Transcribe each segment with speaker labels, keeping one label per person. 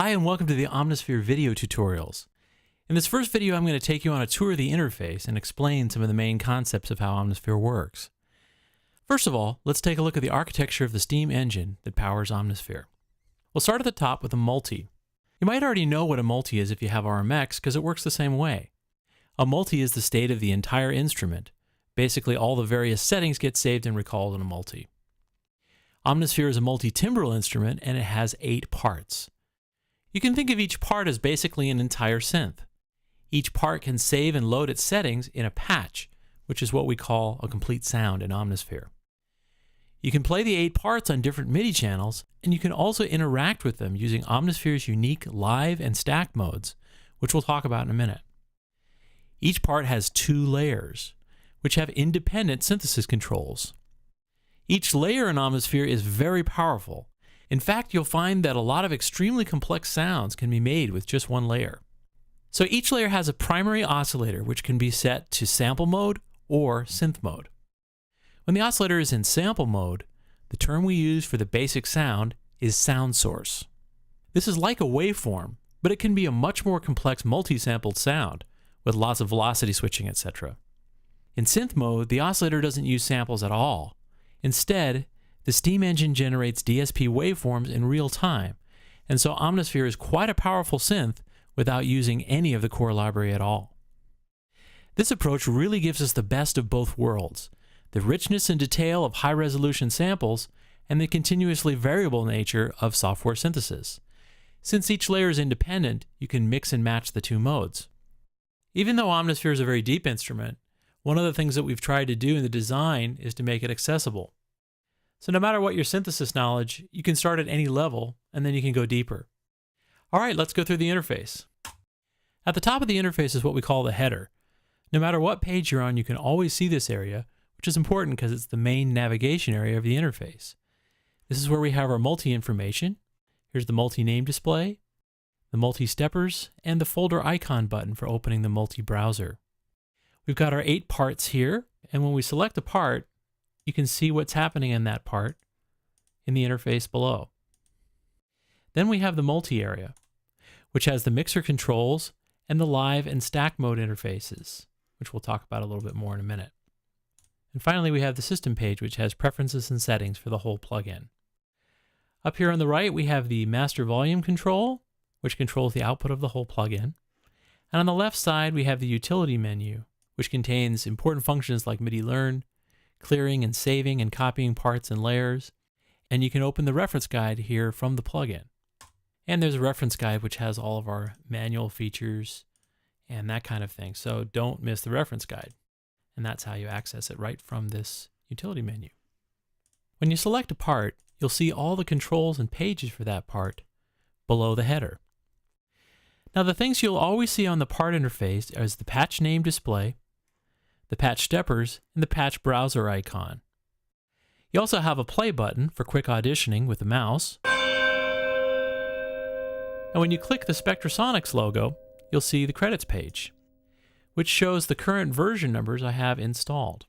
Speaker 1: Hi and welcome to the Omnisphere video tutorials. In this first video I'm going to take you on a tour of the interface and explain some of the main concepts of how Omnisphere works. First of all, let's take a look at the architecture of the steam engine that powers Omnisphere. We'll start at the top with a multi. You might already know what a multi is if you have RMX because it works the same way. A multi is the state of the entire instrument. Basically all the various settings get saved and recalled in a multi. Omnisphere is a multi-timbral instrument and it has 8 parts. You can think of each part as basically an entire synth. Each part can save and load its settings in a patch, which is what we call a complete sound in Omnisphere. You can play the 8 parts on different MIDI channels, and you can also interact with them using Omnisphere's unique live and stack modes, which we'll talk about in a minute. Each part has 2 layers, which have independent synthesis controls. Each layer in Omnisphere is very powerful. In fact, you'll find that a lot of extremely complex sounds can be made with just one layer. So each layer has a primary oscillator which can be set to sample mode or synth mode. When the oscillator is in sample mode, the term we use for the basic sound is sound source. This is like a waveform, but it can be a much more complex multi-sampled sound with lots of velocity switching, etc. In synth mode, the oscillator doesn't use samples at all. Instead, the steam engine generates DSP waveforms in real time, and so Omnisphere is quite a powerful synth without using any of the core library at all. This approach really gives us the best of both worlds, the richness and detail of high-resolution samples and the continuously variable nature of software synthesis. Since each layer is independent, you can mix and match the 2 modes. Even though Omnisphere is a very deep instrument, one of the things that we've tried to do in the design is to make it accessible. So no matter what your synthesis knowledge, you can start at any level and then you can go deeper. All right, let's go through the interface. At the top of the interface is what we call the header. No matter what page you're on, you can always see this area, which is important because it's the main navigation area of the interface. This is where we have our multi information. Here's the multi name display, the multi steppers, and the folder icon button for opening the multi browser. We've got our 8 parts here, and when we select a part, you can see what's happening in that part in the interface below. Then we have the multi area, which has the mixer controls and the live and stack mode interfaces, which we'll talk about a little bit more in a minute. And finally, we have the system page, which has preferences and settings for the whole plugin. Up here on the right, we have the master volume control, which controls the output of the whole plugin. And on the left side, we have the utility menu, which contains important functions like MIDI learn, clearing and saving and copying parts and layers, and you can open the reference guide here from the plugin. And there's a reference guide which has all of our manual features and that kind of thing, so don't miss the reference guide. And that's how you access it right from this utility menu. When you select a part, you'll see all the controls and pages for that part below the header. Now the things you'll always see on the part interface is the patch name display, the patch steppers, and the patch browser icon. You also have a play button for quick auditioning with the mouse. And when you click the Spectrasonics logo, you'll see the credits page, which shows the current version numbers I have installed.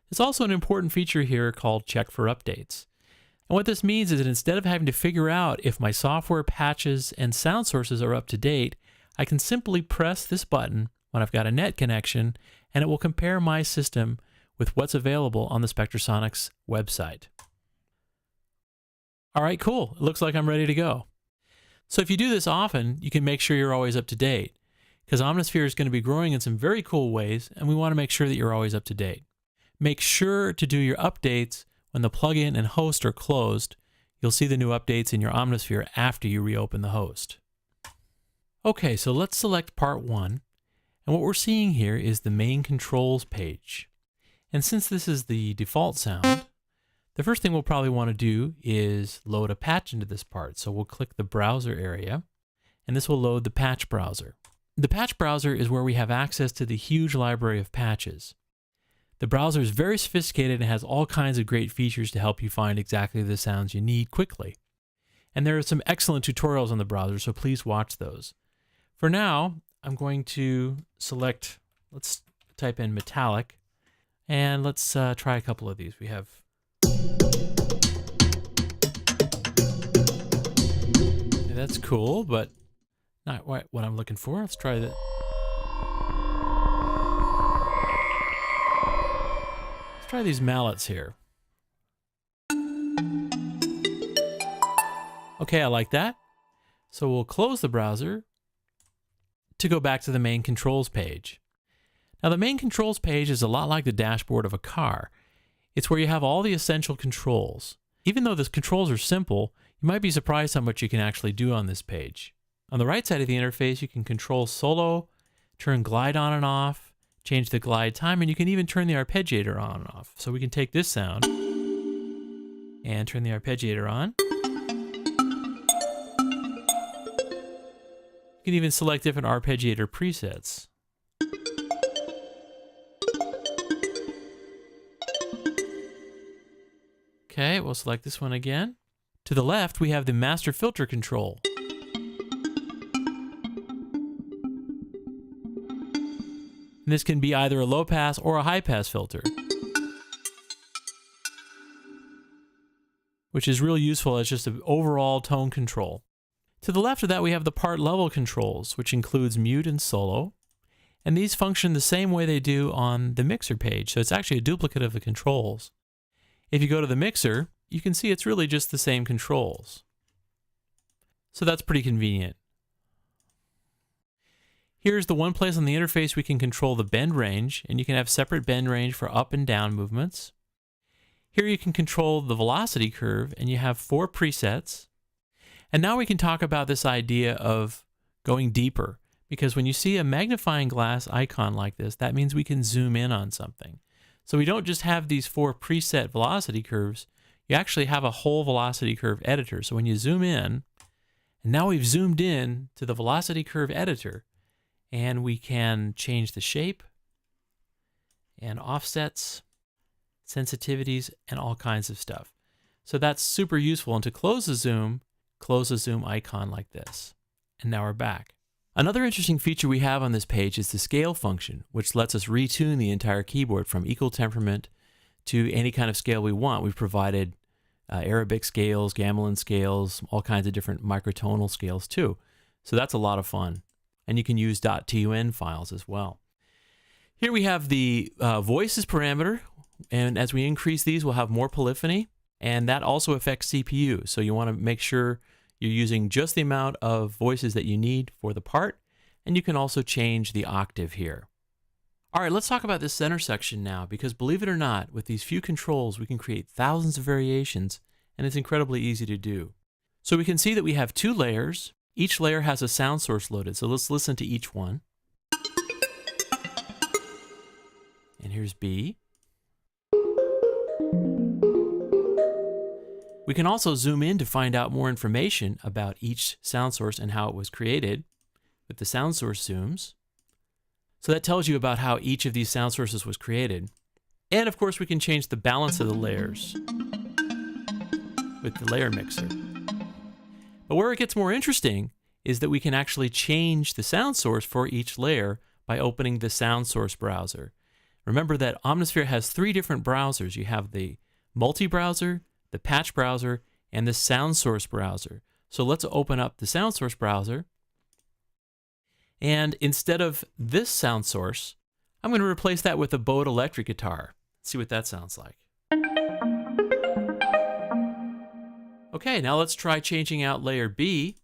Speaker 1: There's also an important feature here called Check for Updates. And what this means is that instead of having to figure out if my software patches and sound sources are up to date, I can simply press this button when I've got a net connection, and it will compare my system with what's available on the Spectrasonics website. All right, cool. It looks like I'm ready to go. So if you do this often, you can make sure you're always up to date, because Omnisphere is going to be growing in some very cool ways, and we want to make sure that you're always up to date. Make sure to do your updates when the plugin and host are closed. You'll see the new updates in your Omnisphere after you reopen the host. Okay, so let's select part 1. And what we're seeing here is the main controls page. And since this is the default sound, the first thing we'll probably want to do is load a patch into this part. So we'll click the browser area, and this will load the patch browser. The patch browser is where we have access to the huge library of patches. The browser is very sophisticated and has all kinds of great features to help you find exactly the sounds you need quickly. And there are some excellent tutorials on the browser, so please watch those. For now, I'm going to select, let's type in metallic, and let's try a couple of these. We have that's cool, but not what I'm looking for. Let's try that. Let's try these mallets here. Okay, I like that. So we'll close the browser to go back to the main controls page. Now the main controls page is a lot like the dashboard of a car. It's where you have all the essential controls. Even though the controls are simple, you might be surprised how much you can actually do on this page. On the right side of the interface, you can control solo, turn glide on and off, change the glide time, and you can even turn the arpeggiator on and off. So we can take this sound and turn the arpeggiator on. You can even select different arpeggiator presets. Okay, we'll select this one again. To the left, we have the master filter control. And this can be either a low pass or a high pass filter, which is really useful as just an overall tone control. To the left of that, we have the part level controls, which includes mute and solo. And these function the same way they do on the mixer page. So it's actually a duplicate of the controls. If you go to the mixer, you can see it's really just the same controls. So that's pretty convenient. Here's the one place on the interface we can control the bend range, and you can have separate bend range for up and down movements. Here you can control the velocity curve, and you have 4 presets. And now we can talk about this idea of going deeper, because when you see a magnifying glass icon like this, that means we can zoom in on something. So we don't just have these 4 preset velocity curves, you actually have a whole velocity curve editor. So when you zoom in, and now we've zoomed in to the velocity curve editor, and we can change the shape and offsets, sensitivities, and all kinds of stuff. So that's super useful. And to close the zoom icon like this. And now we're back. Another interesting feature we have on this page is the scale function, which lets us retune the entire keyboard from equal temperament to any kind of scale we want. We've provided Arabic scales, gamelan scales, all kinds of different microtonal scales too. So that's a lot of fun. And you can use .tun files as well. Here we have the voices parameter, and as we increase these, we'll have more polyphony, and that also affects CPU. So you want to make sure you're using just the amount of voices that you need for the part, and you can also change the octave here. All right, let's talk about this center section now, because believe it or not, with these few controls, we can create thousands of variations, and it's incredibly easy to do. So we can see that we have 2 layers. Each layer has a sound source loaded, so let's listen to each one. And here's B. We can also zoom in to find out more information about each sound source and how it was created with the sound source zooms. So that tells you about how each of these sound sources was created. And of course, we can change the balance of the layers with the layer mixer. But where it gets more interesting is that we can actually change the sound source for each layer by opening the sound source browser. Remember that Omnisphere has 3 different browsers. You have the multi-browser, the patch browser, and the sound source browser. So let's open up the sound source browser. And instead of this sound source, I'm going to replace that with a Bode electric guitar. Let's see what that sounds like. Okay, now let's try changing out layer B.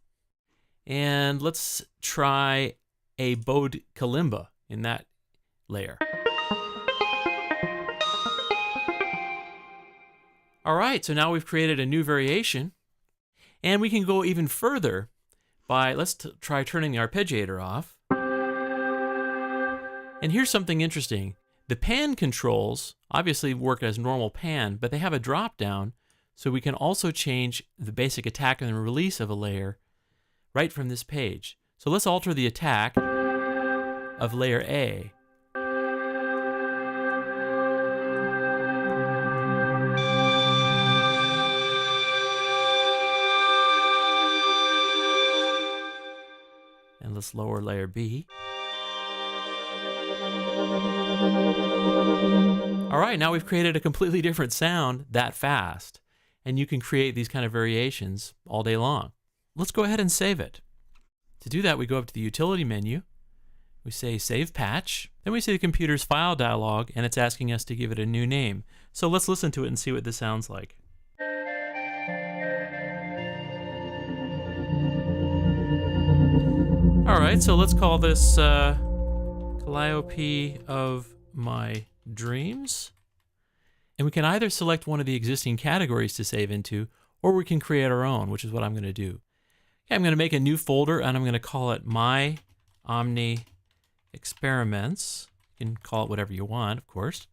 Speaker 1: And let's try a Bode kalimba in that layer. All right, so now we've created a new variation, and we can go even further by, let's try turning the arpeggiator off. And here's something interesting. The pan controls obviously work as normal pan, but they have a drop down, so we can also change the basic attack and release of a layer right from this page. So let's alter the attack of layer A. And let's lower layer B. All right, now we've created a completely different sound that fast. And you can create these kind of variations all day long. let's go ahead and save it. To do that, we go up to the Utility menu. We say Save Patch. Then we see the computer's file dialog, and it's asking us to give it a new name. So let's listen to it and see what this sounds like. All right, so let's call this Calliope of My Dreams. And we can either select one of the existing categories to save into, or we can create our own, which is what I'm going to do. Okay, I'm going to make a new folder, and I'm going to call it My Omni Experiments. You can call it whatever you want, of course.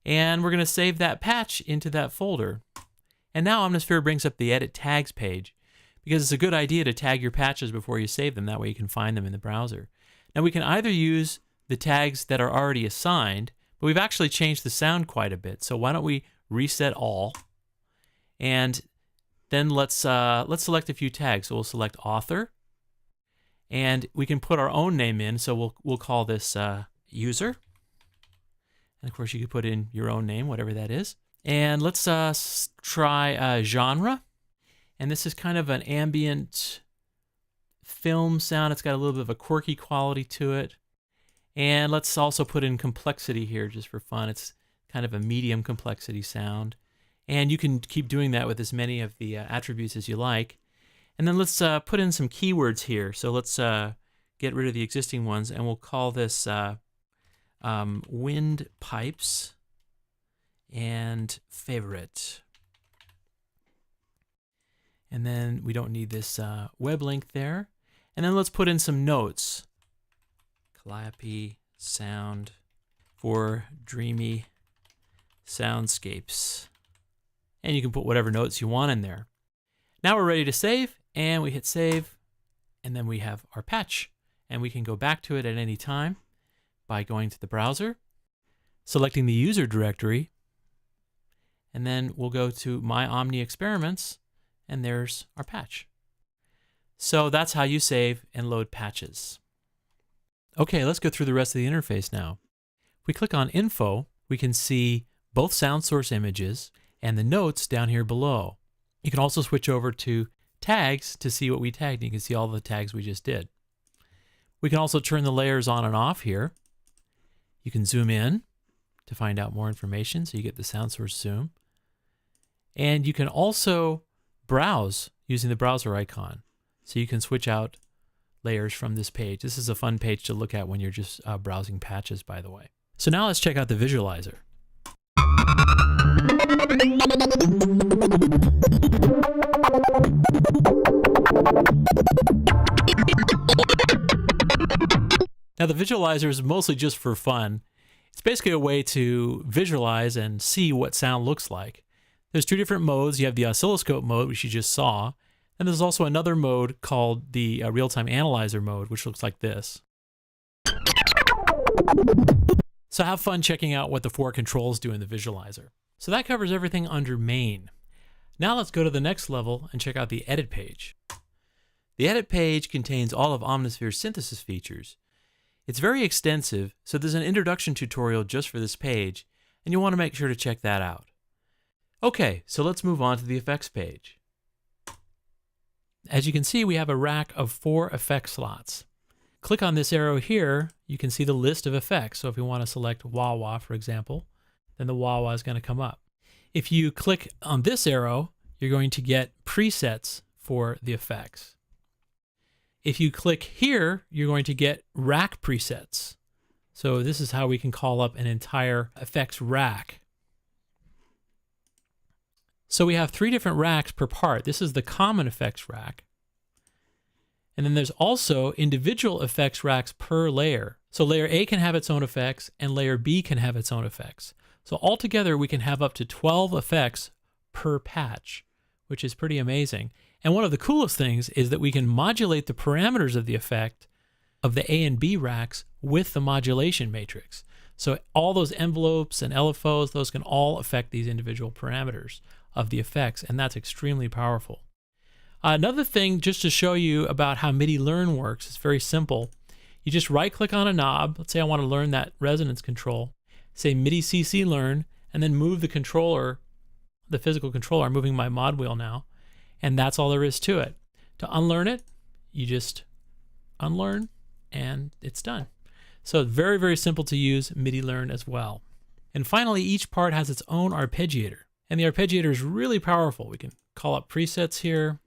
Speaker 1: And we're going to save that patch into that folder. And now Omnisphere brings up the Edit Tags page, because it's a good idea to tag your patches before you save them. That way you can find them in the browser. Now we can either use the tags that are already assigned, but we've actually changed the sound quite a bit. So why don't we reset all, and then let's select a few tags. So we'll select author, and we can put our own name in. So we'll call this user, and of course you can put in your own name, whatever that is. And let's try genre, and this is kind of an ambient film sound. It's got a little bit of a quirky quality to it. And let's also put in complexity here just for fun. It's kind of a medium complexity sound. And you can keep doing that with as many of the attributes as you like. And then let's put in some keywords here. So let's get rid of the existing ones, and we'll call this wind pipes and favorite. And then we don't need this web link there. And then let's put in some notes. Calliope sound for dreamy soundscapes. And you can put whatever notes you want in there. Now we're ready to save, and we hit save, and then we have our patch. And we can go back to it at any time by going to the browser, selecting the user directory, and then we'll go to My Omni Experiments, and there's our patch. So that's how you save and load patches. Okay, let's go through the rest of the interface now. If we click on Info, we can see both sound source images and the notes down here below. You can also switch over to Tags to see what we tagged. You can see all the tags we just did. We can also turn the layers on and off here. You can zoom in to find out more information, so you get the sound source zoom. And you can also browse using the browser icon. So you can switch out layers from this page. This is a fun page to look at when you're just browsing patches, by the way. So now let's check out the visualizer. Now the visualizer is mostly just for fun. It's basically a way to visualize and see what sound looks like. There's two different modes. You have the oscilloscope mode, which you just saw, and there's also another mode called the real-time analyzer mode, which looks like this. So have fun checking out what the four controls do in the visualizer. So that covers everything under main. Now let's go to the next level and check out the edit page. The edit page contains all of Omnisphere's synthesis features. It's very extensive, so there's an introduction tutorial just for this page, and you'll want to make sure to check that out. Okay, so let's move on to the effects page. As you can see, we have a rack of 4 effect slots. Click on this arrow here, you can see the list of effects. So if you want to select wah-wah, for example, then the wah-wah is going to come up. If you click on this arrow, you're going to get presets for the effects. If you click here, you're going to get rack presets. So this is how we can call up an entire effects rack. So we have 3 different racks per part. This is the common effects rack. And then there's also individual effects racks per layer. So layer A can have its own effects, and layer B can have its own effects. So altogether, we can have up to 12 effects per patch, which is pretty amazing. And one of the coolest things is that we can modulate the parameters of the effect of the A and B racks with the modulation matrix. So all those envelopes and LFOs, those can all affect these individual parameters of the effects, and that's extremely powerful. Another thing, just to show you about how MIDI learn works, it's very simple. You just right-click on a knob. Let's say I want to learn that resonance control. Say MIDI CC learn, and then move the controller, the physical controller. I'm moving my mod wheel now, and that's all there is to it. To unlearn it, you just unlearn and it's done. So very, very simple to use, MIDI learn as well. And finally, each part has its own arpeggiator. And the arpeggiator is really powerful. We can call up presets here.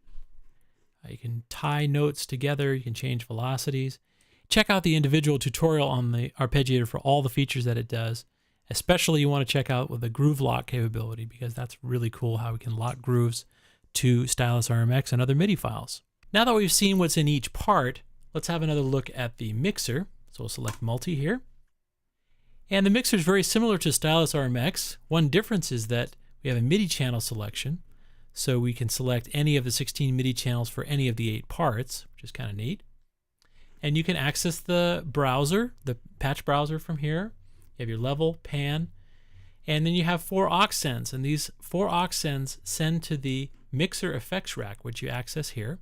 Speaker 1: You can tie notes together. You can change velocities. Check out the individual tutorial on the arpeggiator for all the features that it does. Especially you want to check out with the groove lock capability, because that's really cool how we can lock grooves to Stylus RMX and other MIDI files. Now that we've seen what's in each part, let's have another look at the mixer. So we'll select multi here. And the mixer is very similar to Stylus RMX. One difference is that we have a MIDI channel selection. So we can select any of the 16 MIDI channels for any of the 8 parts, which is kind of neat. And you can access the browser, the patch browser from here. You have your level, pan, and then you have 4 aux sends. And these 4 aux sends send to the mixer effects rack, which you access here.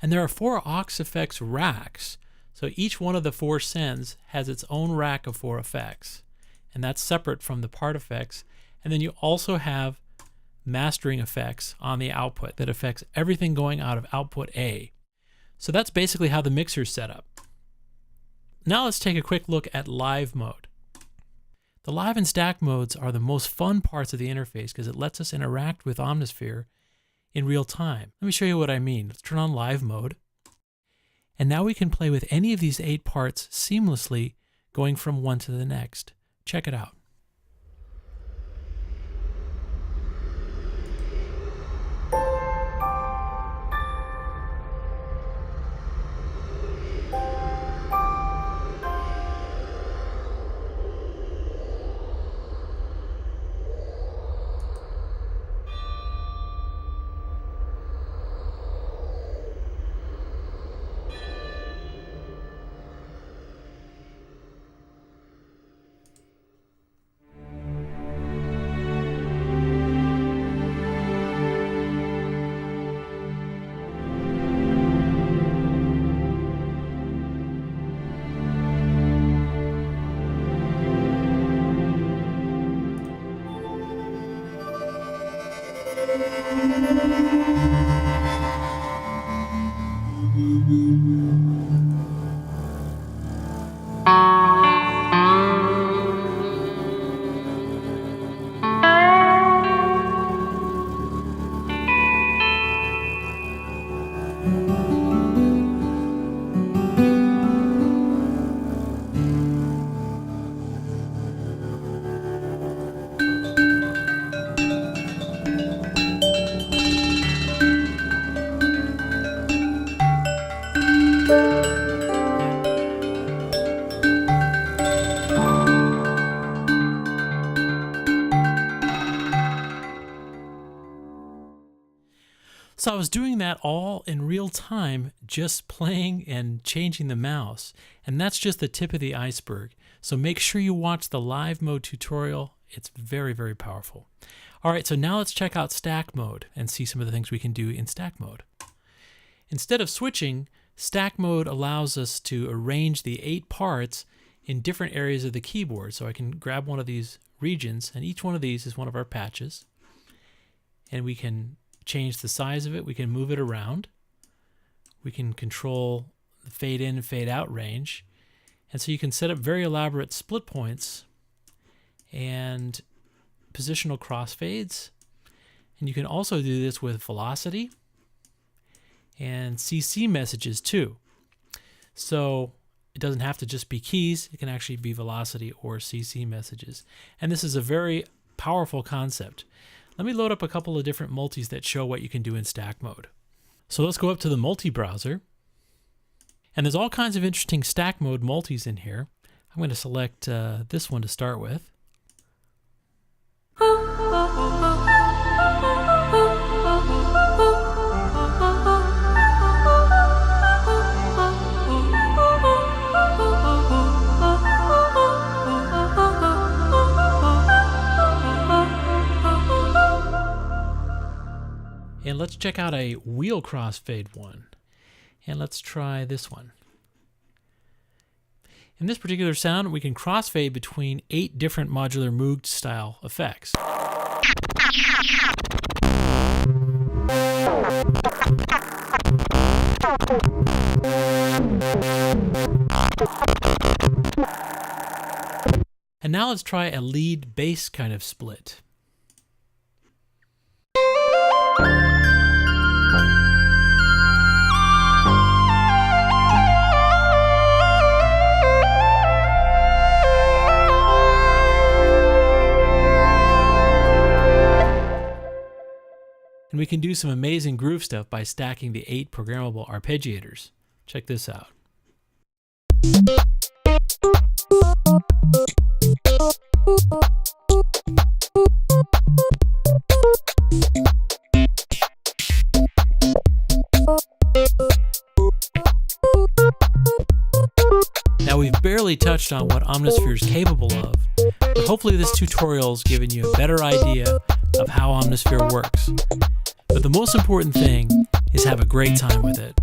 Speaker 1: And there are 4 aux effects racks. So each one of the 4 sends has its own rack of 4 effects. And that's separate from the part effects. And then you also have mastering effects on the output that affects everything going out of output A. So that's basically how the mixer is set up. Now let's take a quick look at live mode. The live and stack modes are the most fun parts of the interface because it lets us interact with Omnisphere in real time. Let me show you what I mean. Let's turn on live mode. And now we can play with any of these 8 parts seamlessly, going from one to the next. Check it out. So I was doing that all in real time, just playing and changing the mouse. And that's just the tip of the iceberg. So make sure you watch the live mode tutorial. It's very, very powerful. All right, so now let's check out stack mode and see some of the things we can do in stack mode. Instead of switching, stack mode allows us to arrange the 8 parts in different areas of the keyboard. So I can grab one of these regions, and each one of these is one of our patches. And we can change the size of it. We can move it around. We can control the fade in and fade out range. And so you can set up very elaborate split points and positional crossfades. And you can also do this with velocity and CC messages too. So it doesn't have to just be keys. It can actually be velocity or CC messages. And this is a very powerful concept. Let me load up a couple of different multis that show what you can do in stack mode. So let's go up to the multi browser. And there's all kinds of interesting stack mode multis in here. I'm going to select this one to start with. And let's check out a wheel crossfade one. And let's try this one. In this particular sound, we can crossfade between 8 different modular Moog style effects. And now let's try a lead bass kind of split. And we can do some amazing groove stuff by stacking the 8 programmable arpeggiators. Check this out. Now we've barely touched on what Omnisphere is capable of, but hopefully this tutorial's given you a better idea of how Omnisphere works. But the most important thing is have a great time with it.